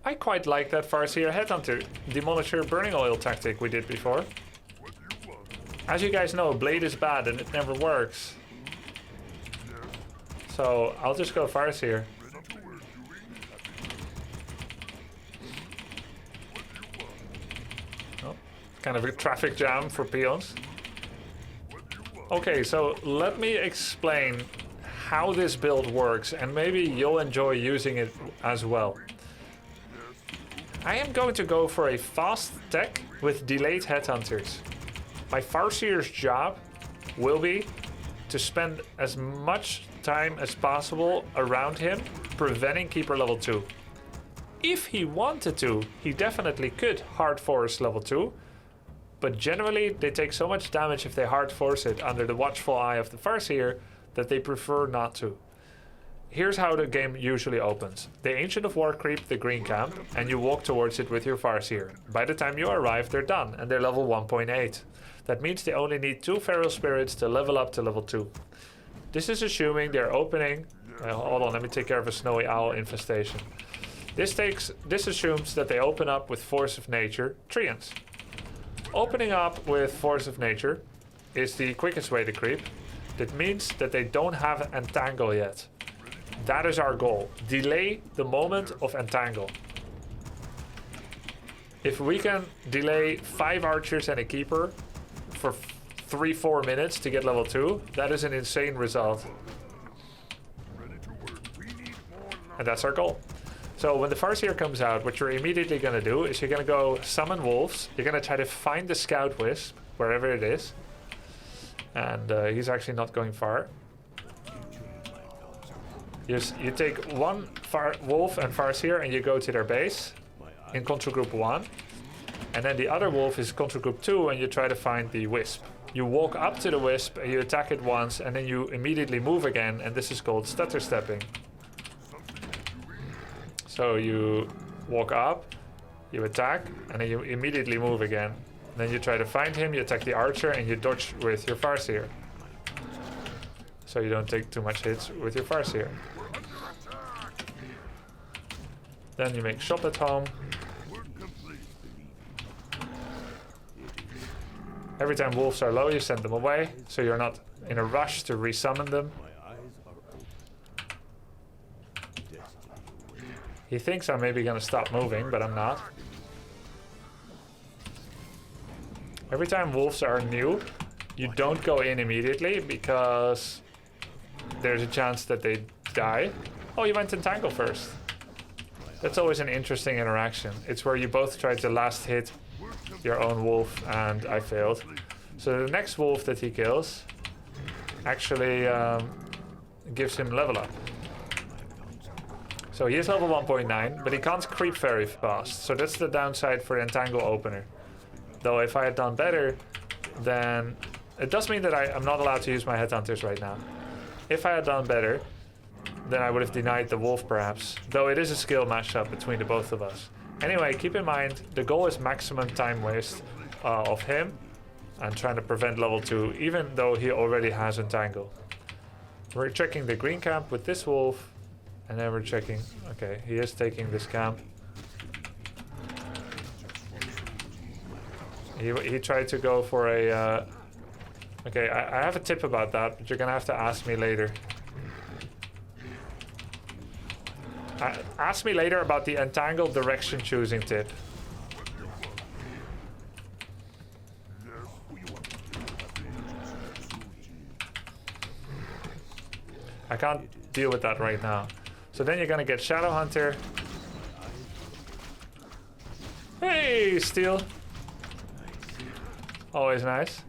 I quite like that Farseer Headhunter Demolisher Burning Oil tactic we did before. As you guys know, Blade is bad and it never works. So I'll just go Farseer. Oh, kind of a traffic jam for peons. Okay, so let me explain how this build works and maybe you'll enjoy using it as well. I am going to go for a fast tech with delayed headhunters. My Farseer's job will be to spend as much time as possible around him, preventing Keeper level 2. If he wanted to, he definitely could hard force level 2, but generally they take so much damage if they hard force it under the watchful eye of the Farseer that they prefer not to. Here's how the game usually opens. The Ancient of War creep the green camp and you walk towards it with your Farseer. By the time you arrive, they're done and they're level 1.8. That means they only need 2 feral spirits to level up to level 2. This is assuming they're opening... hold on, let me take care of a snowy owl infestation. This assumes that they open up with Force of Nature treants. Opening up with Force of Nature is the quickest way to creep. That means that they don't have entangle yet. That is our goal. Delay the moment of entangle. If we can delay 5 archers and a keeper for 3-4 minutes to get level 2, that is an insane result. And that's our goal. So when the Farseer comes out, what you're immediately going to do is you're going to go summon wolves. You're going to try to find the scout wisp, wherever it is. And he's actually not going far. You take one wolf and Farseer and you go to their base in control group 1. And then the other wolf is control group 2 and you try to find the wisp. You walk up to the wisp and you attack it once and then you immediately move again, and this is called stutter stepping. So you walk up, you attack, and then you immediately move again. Then you try to find him, you attack the archer and you dodge with your Farseer. So you don't take too much hits with your Farseer. Then you make shop at home. Every time wolves are low, you send them away, so you're not in a rush to resummon them. He thinks I'm maybe gonna stop moving, but I'm not. Every time wolves are new, you don't go in immediately because there's a chance that they die. Oh, you went entangle first. That's always an interesting interaction. It's where you both try to last hit your own wolf, and I failed. So the next wolf that he kills actually gives him level up. So he is level 1.9, but he can't creep very fast. So that's the downside for the entangle opener. Though if I had done better, then it does mean that I'm not allowed to use my headhunters right now. If I had done better, then I would have denied the wolf perhaps. Though it is a skill matchup between the both of us. Anyway, keep in mind, the goal is maximum time waste of him and trying to prevent level 2, even though he already has entangle. We're checking the green camp with this wolf, and then we're checking, okay, he is taking this camp. He tried to go for a, okay, I have a tip about that, but you're gonna have to ask me later. Ask me later about the entangle direction choosing tip. I can't deal with that right now. So then you're gonna get Shadow Hunter. Hey, steal. Always nice.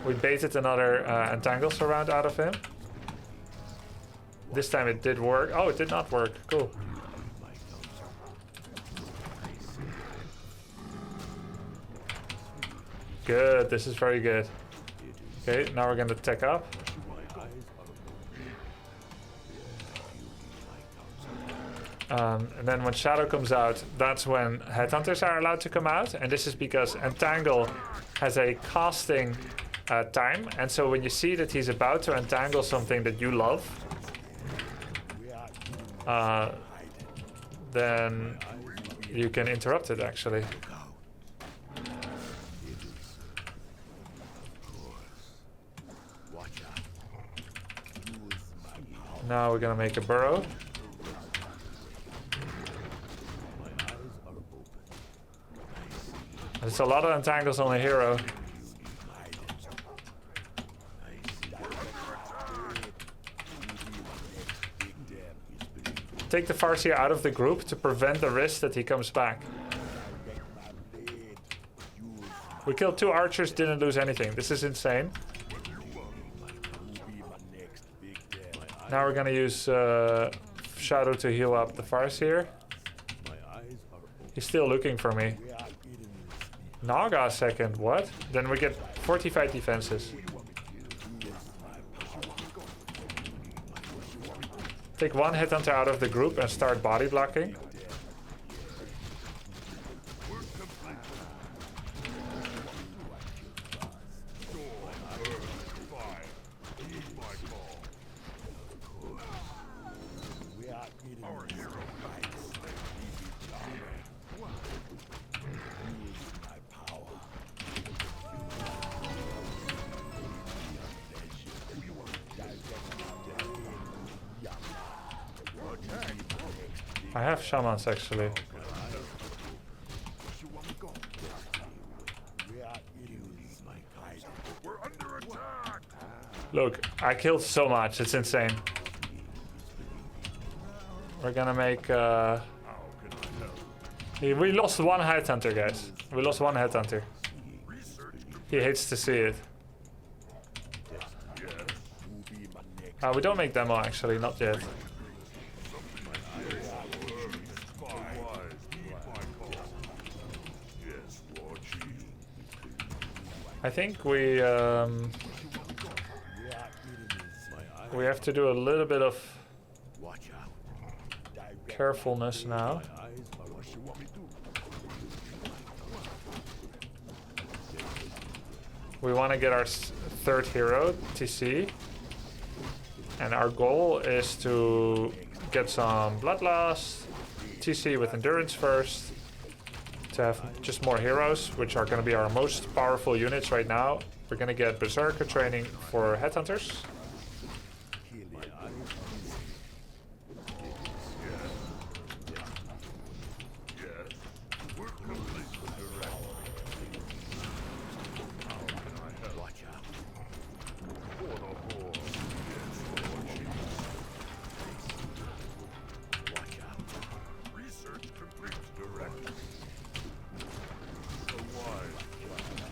We baited another entangle surround out of him. This time it did work. Oh, it did not work. Cool. Good. This is very good. Okay, now we're going to tech up. And then when Shadow comes out, that's when Headhunters are allowed to come out. And this is because Entangle has a casting time. And so when you see that he's about to entangle something that you love, then you can interrupt it actually. Now we're gonna make a burrow. There's a lot of entangles on the hero. Take the Farseer out of the group to prevent the risk that he comes back. We killed 2 archers, didn't lose anything. This is insane. Now we're gonna use Shadow to heal up the Farseer. He's still looking for me. Naga a second, what? Then we get fortified defenses. Take 1 headhunter out of the group and start body blocking. I have shamans actually. Look, I killed so much, it's insane. We're gonna make we lost 1 headhunter, guys. We lost 1 headhunter. He hates to see it. We don't make demo actually, not yet. I think we have to do a little bit of carefulness now. We want to get our 3rd hero, TC. And our goal is to get some bloodlust, TC with endurance first, to have just more heroes, which are going to be our most powerful units right now. We're going to get Berserker training for headhunters.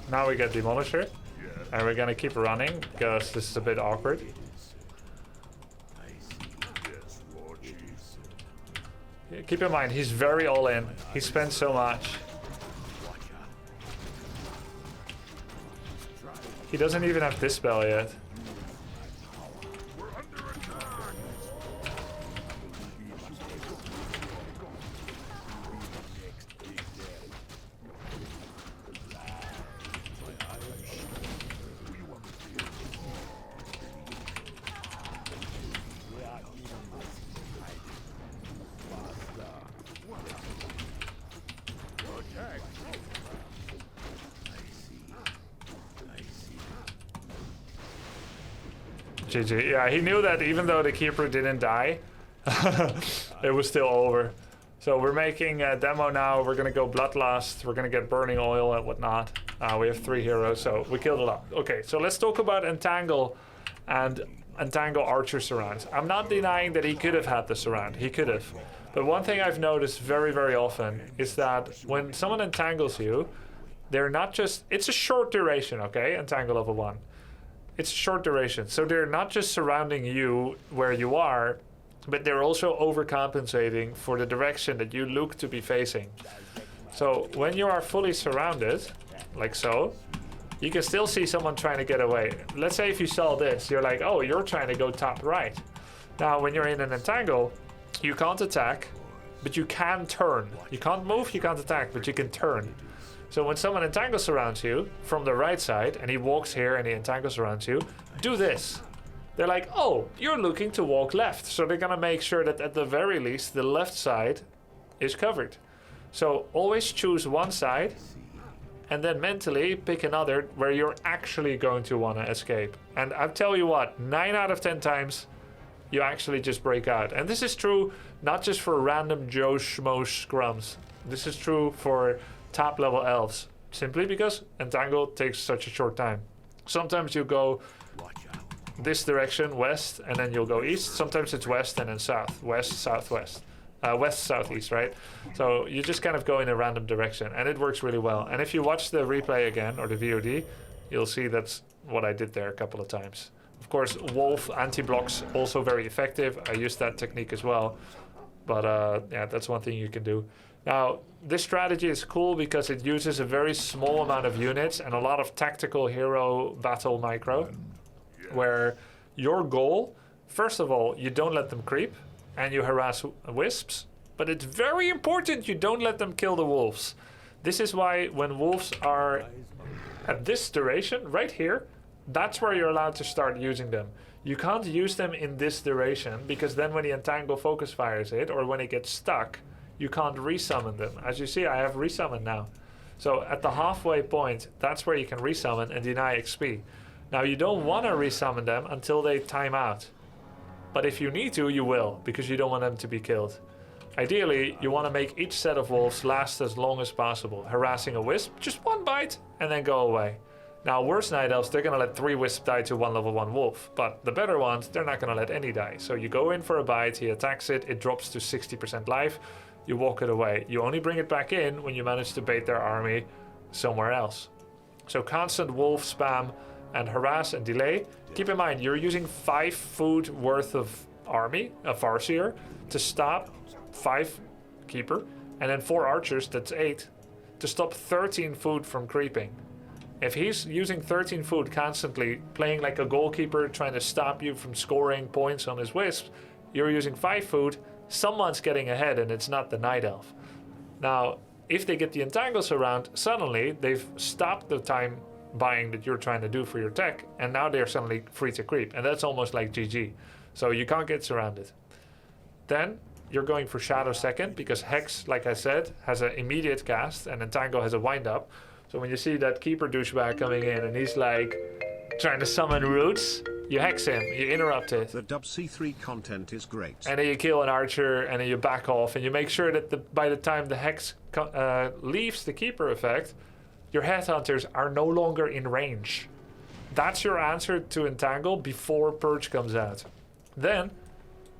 Now we get Demolisher, and we're gonna keep running because this is a bit awkward. Yeah, keep in mind, he's very all in. He spends so much. He doesn't even have Dispel yet. GG. Yeah, he knew that even though the keeper didn't die, it was still over. So we're making a demo now. We're gonna go Bloodlust. We're gonna get Burning Oil and whatnot. We have 3 heroes, so we killed a lot. Okay, so let's talk about Entangle and Entangle Archer surrounds. I'm not denying that he could have had the surround. He could have. But one thing I've noticed very, very often is that when someone entangles you, they're not just... It's a short duration, okay? Entangle level 1. It's a short duration. So they're not just surrounding you where you are, but they're also overcompensating for the direction that you look to be facing. So when you are fully surrounded, like so, you can still see someone trying to get away. Let's say if you saw this, you're like, oh, you're trying to go top right. Now, when you're in an entangle, you can't attack, but you can turn. You can't move, you can't attack, but you can turn. So when someone entangles around you from the right side, and he walks here and he entangles around you, do this. they're like, oh, you're looking to walk left. So they're gonna make sure that at the very least, the left side is covered. So always choose one side and then mentally pick another where you're actually going to want to escape. And I tell you what, 9 out of 10 times you actually just break out. And this is true not just for random Joe Schmo scrums. This is true for top level elves, simply because entangle takes such a short time. Sometimes you go this direction, west, and then you'll go east. Sometimes it's west and then south, west, southwest. West, southeast, right? So you just kind of go in a random direction, and it works really well. And if you watch the replay again, or the VOD, you'll see that's what I did there a couple of times. Of course, wolf anti-blocks also very effective. I use that technique as well. But yeah, that's one thing you can do. Now, this strategy is cool because it uses a very small amount of units and a lot of tactical hero battle micro, where your goal, first of all, you don't let them creep, and you harass wisps, but it's very important you don't let them kill the wolves. This is why when wolves are at this duration, right here, that's where you're allowed to start using them. You can't use them in this duration, because then when the entangle focus fires it, or when it gets stuck, you can't resummon them. As you see, I have resummon now. So at the halfway point, that's where you can resummon and deny XP. Now you don't want to resummon them until they time out. But if you need to, you will, because you don't want them to be killed. Ideally, you want to make each set of wolves last as long as possible. Harassing a wisp, just one bite, and then go away. Now, worse night elves, they're going to let 3 wisps die to 1 level 1 wolf. But the better ones, they're not going to let any die. So you go in for a bite, he attacks it, it drops to 60% life, you walk it away. You only bring it back in when you manage to bait their army somewhere else. So constant wolf spam and harass and delay. Keep in mind, you're using 5 food worth of army, a Farseer, to stop 5 keeper, and then 4 archers, that's 8, to stop 13 food from creeping. If he's using 13 food constantly, playing like a goalkeeper, trying to stop you from scoring points on his wisps, you're using 5 food, someone's getting ahead, and it's not the night elf. Now, if they get the entangles around, suddenly they've stopped the time buying that you're trying to do for your tech, and now they're suddenly free to creep, and that's almost like GG. So you can't get surrounded. Then you're going for Shadow second, because Hex, like I said, has an immediate cast, and Entangle has a wind up. So when you see that Keeper douchebag coming in, and he's like trying to summon roots, you Hex him, you interrupt it. The WC3 content is great. And then you kill an archer, and then you back off, and you make sure that by the time the Hex leaves the Keeper effect, your headhunters are no longer in range. That's your answer to Entangle before Purge comes out. Then,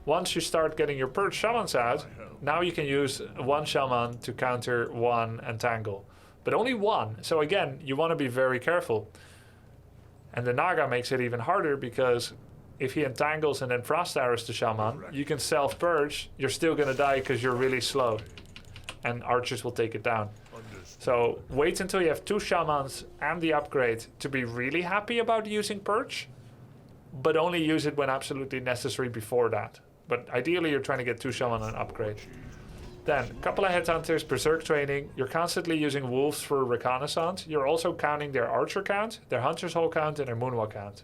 once you start getting your Purge shamans out, now you can use 1 shaman to counter 1 Entangle. But only 1. So again, you want to be very careful. And the Naga makes it even harder, because if he entangles and then frost arrows the shaman, you can self-purge. You're still going to die because you're really slow. And archers will take it down. So wait until you have 2 shamans and the upgrade to be really happy about using Purge, but only use it when absolutely necessary before that. But ideally you're trying to get 2 shaman and upgrade. Then, a couple of headhunters, berserk training. You're constantly using wolves for reconnaissance. You're also counting their archer count, their hunter's hole count, and their moonwell count.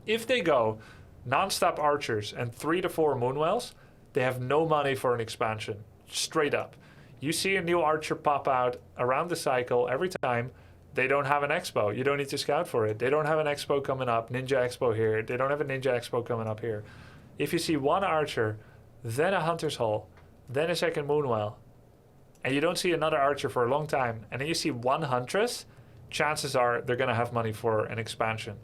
If they go non-stop archers and 3 to 4 moonwells, they have no money for an expansion. Straight up. You see a new archer pop out around the cycle every time. They don't have an expo. You don't need to scout for it. They don't have an expo coming up, ninja expo here. They don't have a ninja expo coming up here. If you see 1 archer, then a hunter's hole, then a second moonwell, and you don't see another archer for a long time, and then you see 1 huntress, chances are they're going to have money for an expansion.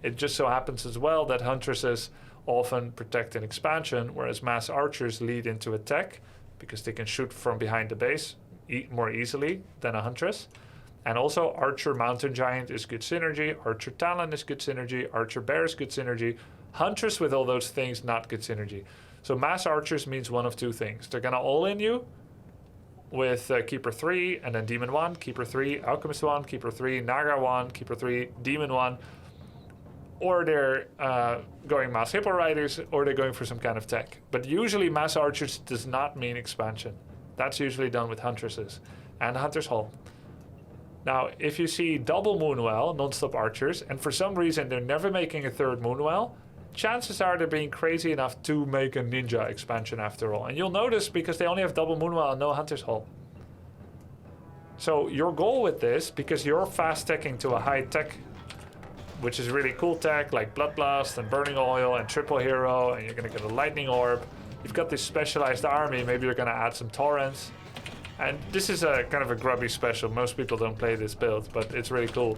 It just so happens as well that huntresses often protect an expansion, whereas mass archers lead into a tech, because they can shoot from behind the base more easily than a huntress. And also Archer Mountain Giant is good synergy, Archer Talon is good synergy, Archer Bear is good synergy, Huntress with all those things, not good synergy. So mass archers means one of 2 things. They're gonna all in you with Keeper 3, and then Demon 1, Keeper 3, Alchemist 1, Keeper 3, Naga 1, Keeper 3, Demon 1, or they're going mass Hippo Riders, or they're going for some kind of tech. But usually mass archers does not mean expansion. That's usually done with huntresses and Hunter's Hole. Now, if you see double Moonwell, non-stop archers, and for some reason they're never making a 3rd Moonwell, chances are they're being crazy enough to make a ninja expansion after all. And you'll notice because they only have double Moonwell and no Hunter's Hull. So your goal with this, because you're fast teching to a high tech, which is really cool tech like Blood Blast and Burning Oil and Triple Hero, and you're gonna get a Lightning Orb. You've got this specialized army, maybe you're gonna add some Torrents. And this is a kind of a grubby special. Most people don't play this build, but it's really cool.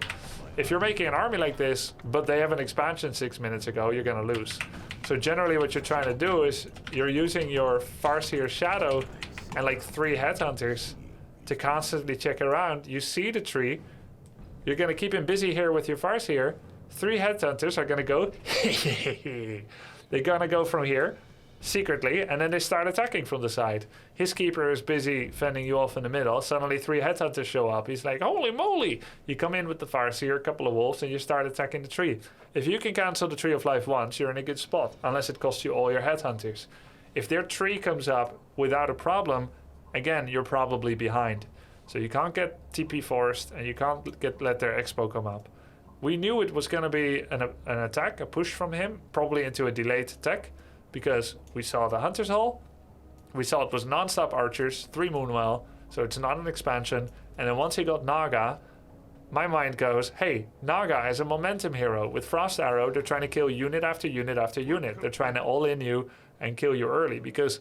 If you're making an army like this, but they have an expansion 6 minutes ago, you're gonna lose. So generally what you're trying to do is you're using your Farseer Shadow and like 3 Headhunters to constantly check around. You see the tree. You're gonna keep him busy here with your Farseer. 3 Headhunters are gonna go. They're gonna go from here secretly, and then they start attacking from the side. His keeper is busy fending you off in the middle. Suddenly 3 Headhunters show up. He's like, holy moly! You come in with the Farseer, a couple of wolves, and you start attacking the tree. If you can cancel the Tree of Life once, you're in a good spot, unless it costs you all your Headhunters. If their tree comes up without a problem, again, you're probably behind. So you can't get TP forced, and you can't let their Expo come up. We knew it was going to be an attack, a push from him, probably into a delayed attack, because we saw the Hunter's Hull, we saw it was non-stop archers, 3 Moonwell, so it's not an expansion. And then once he got Naga, my mind goes, hey, Naga is a momentum hero. With Frost Arrow, they're trying to kill unit after unit after unit. They're trying to all-in you and kill you early, because,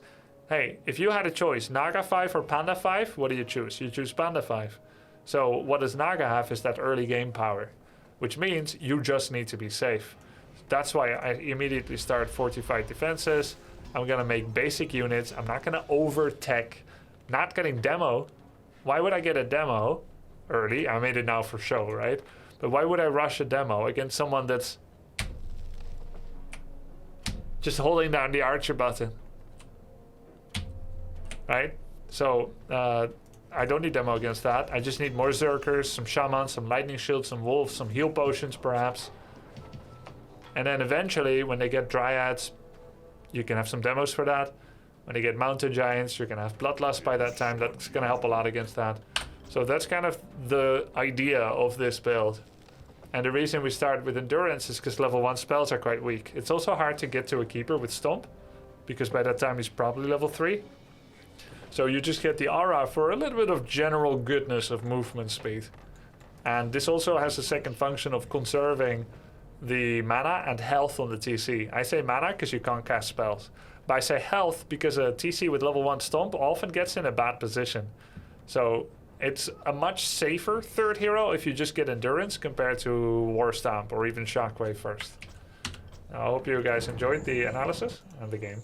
hey, if you had a choice, Naga 5 or Panda 5, what do you choose? You choose Panda 5. So what does Naga have is that early game power, which means you just need to be safe. That's why I immediately start fortified defenses. I'm gonna make basic units. I'm not gonna over-tech. Not getting demo. Why would I get a demo early? I made it now for show, right? But why would I rush a demo against someone that's just holding down the archer button? Right? So I don't need demo against that. I just need more Zerkers, some Shamans, some Lightning Shields, some Wolves, some heal potions perhaps. And then eventually, when they get Dryads, you can have some demos for that. When they get Mountain Giants, you're going to have Bloodlust by that time. That's going to help a lot against that. So that's kind of the idea of this build. And the reason we start with Endurance is because level 1 spells are quite weak. It's also hard to get to a Keeper with Stomp, because by that time he's probably level 3. So you just get the aura for a little bit of general goodness of movement speed. And this also has a second function of conserving the mana and health on the TC. I say mana because you can't cast spells. But I say health because a TC with level 1 Stomp often gets in a bad position. So it's a much safer third hero if you just get Endurance compared to War Stamp or even Shockwave first. I hope you guys enjoyed the analysis and the game.